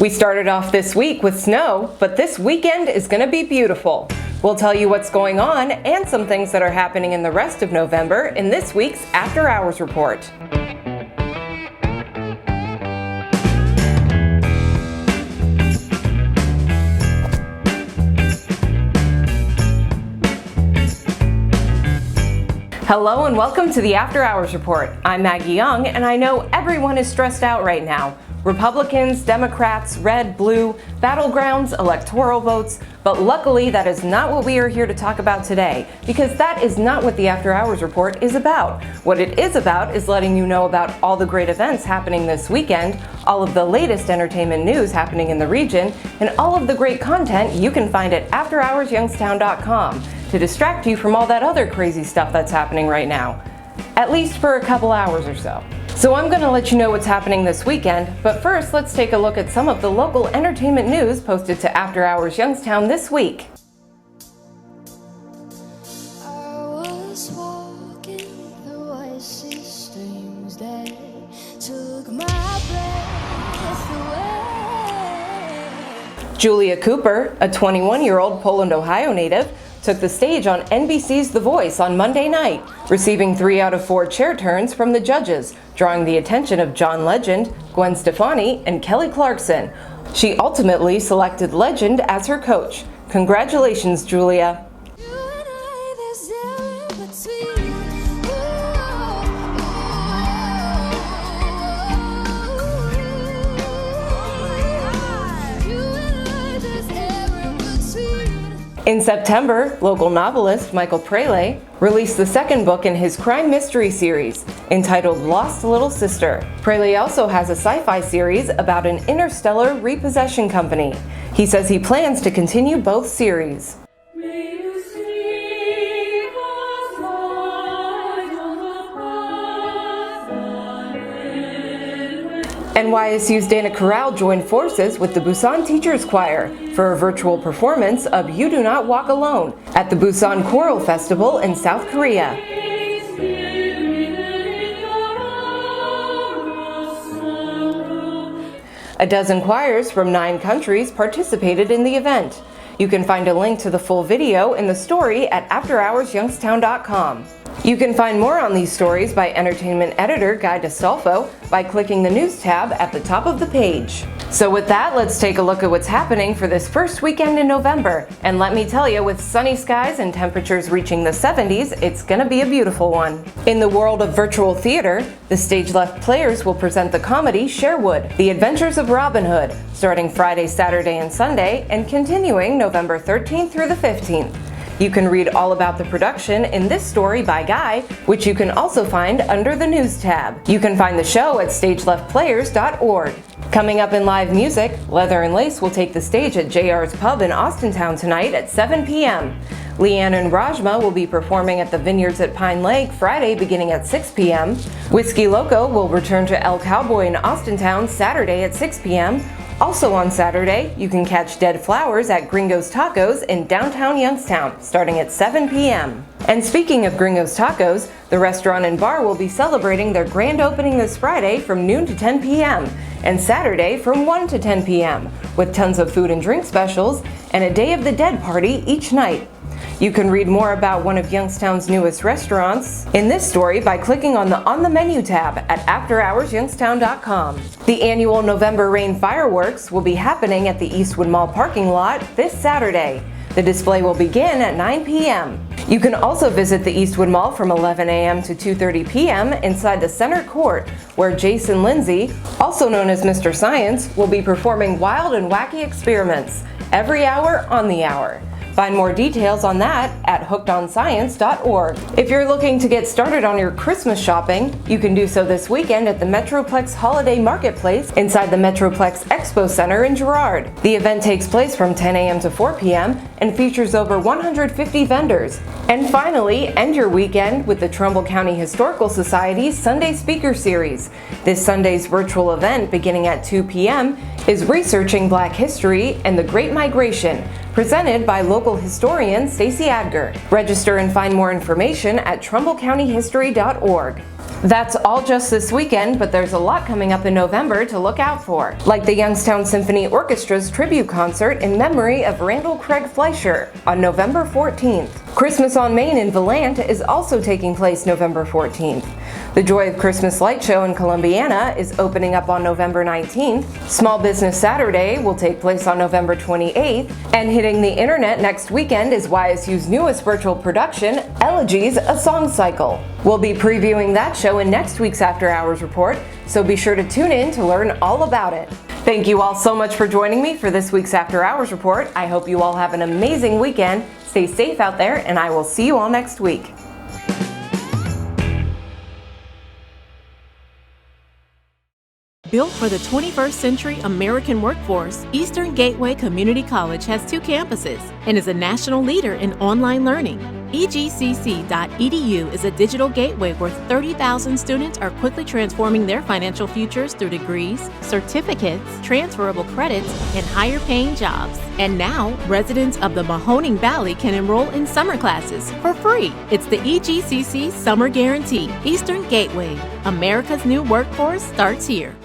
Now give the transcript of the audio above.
We started off this week with snow, but this weekend is going to be beautiful. We'll tell you what's going on and some things that are happening in the rest of November in this week's After Hours Report. Hello and welcome to the After Hours Report. I'm Maggie Young, and I know everyone is stressed out right now. Republicans, Democrats, red, blue, battlegrounds, electoral votes, but luckily that is not what we are here to talk about today, because that is not what the After Hours Report is about. What it is about is letting you know about all the great events happening this weekend, all of the latest entertainment news happening in the region, and all of the great content you can find at AfterHoursYoungstown.com to distract you from all that other crazy stuff that's happening right now, at least for a couple hours or so. So I'm going to let you know what's happening this weekend, but first let's take a look at some of the local entertainment news posted to After Hours Youngstown this week. Julia Cooper, a 21-year-old Poland, Ohio native, took the stage on NBC's The Voice on Monday night, receiving 3 out of 4 chair turns from the judges, drawing the attention of John Legend, Gwen Stefani, and Kelly Clarkson. She ultimately selected Legend as her coach. Congratulations, Julia. In September, local novelist Michael Prele released the second book in his crime mystery series, entitled Lost Little Sister. Prele also has a sci-fi series about an interstellar repossession company. He says he plans to continue both series. NYSU's Dana Corral joined forces with the Busan Teachers Choir for a virtual performance of You Do Not Walk Alone at the Busan Choral Festival in South Korea. A dozen choirs from 9 countries participated in the event. You can find a link to the full video in the story at AfterHoursYoungstown.com. You can find more on these stories by entertainment editor Guy DeStolfo by clicking the news tab at the top of the page. So with that, let's take a look at what's happening for this first weekend in November. And let me tell you, with sunny skies and temperatures reaching the 70s, it's gonna be a beautiful one. In the world of virtual theater, the Stage Left Players will present the comedy Sherwood, The Adventures of Robin Hood, starting Friday, Saturday, and Sunday, and continuing November 13th through the 15th. You can read all about the production in this story by Guy, which you can also find under the News tab. You can find the show at stageleftplayers.org. Coming up in live music, Leather and Lace will take the stage at JR's Pub in Austintown tonight at 7 p.m. Leanne and Rajma will be performing at the Vineyards at Pine Lake Friday beginning at 6 p.m. Whiskey Loco will return to El Cowboy in Austintown Saturday at 6 p.m. Also on Saturday, you can catch Dead Flowers at Gringo's Tacos in downtown Youngstown, starting at 7 p.m. And speaking of Gringo's Tacos, the restaurant and bar will be celebrating their grand opening this Friday from noon to 10 p.m. and Saturday from 1 to 10 p.m. with tons of food and drink specials and a Day of the Dead party each night. You can read more about one of Youngstown's newest restaurants in this story by clicking on the On the Menu tab at AfterHoursYoungstown.com. The annual November Rain fireworks will be happening at the Eastwood Mall parking lot this Saturday. The display will begin at 9 p.m. You can also visit the Eastwood Mall from 11 a.m. to 2:30 p.m. inside the center court, where Jason Lindsay, also known as Mr. Science, will be performing wild and wacky experiments every hour on the hour. Find more details on that at hookedonscience.org. If you're looking to get started on your Christmas shopping, you can do so this weekend at the Metroplex Holiday Marketplace inside the Metroplex Expo Center in Girard. The event takes place from 10 a.m. to 4 p.m. and features over 150 vendors. And finally, end your weekend with the Trumbull County Historical Society's Sunday Speaker Series. This Sunday's virtual event, beginning at 2 p.m., is Researching Black History and the Great Migration, presented by local historian Stacey Adger. Register and find more information at TrumbullCountyHistory.org. That's all just this weekend, but there's a lot coming up in November to look out for, like the Youngstown Symphony Orchestra's tribute concert in memory of Randall Craig Fleischer on November 14th. Christmas on Main in Valant is also taking place November 14th. The Joy of Christmas Light Show in Columbiana is opening up on November 19th. Small Business Saturday will take place on November 28th. And hitting the internet next weekend is YSU's newest virtual production, Elegies, a Song Cycle. We'll be previewing that show in next week's After Hours Report, so be sure to tune in to learn all about it. Thank you all so much for joining me for this week's After Hours Report. I hope you all have an amazing weekend. Stay safe out there, and I will see you all next week. Built for the 21st century American workforce, Eastern Gateway Community College has 2 campuses and is a national leader in online learning. EGCC.edu is a digital gateway where 30,000 students are quickly transforming their financial futures through degrees, certificates, transferable credits, and higher-paying jobs. And now, residents of the Mahoning Valley can enroll in summer classes for free. It's the EGCC Summer Guarantee. Eastern Gateway. America's new workforce starts here.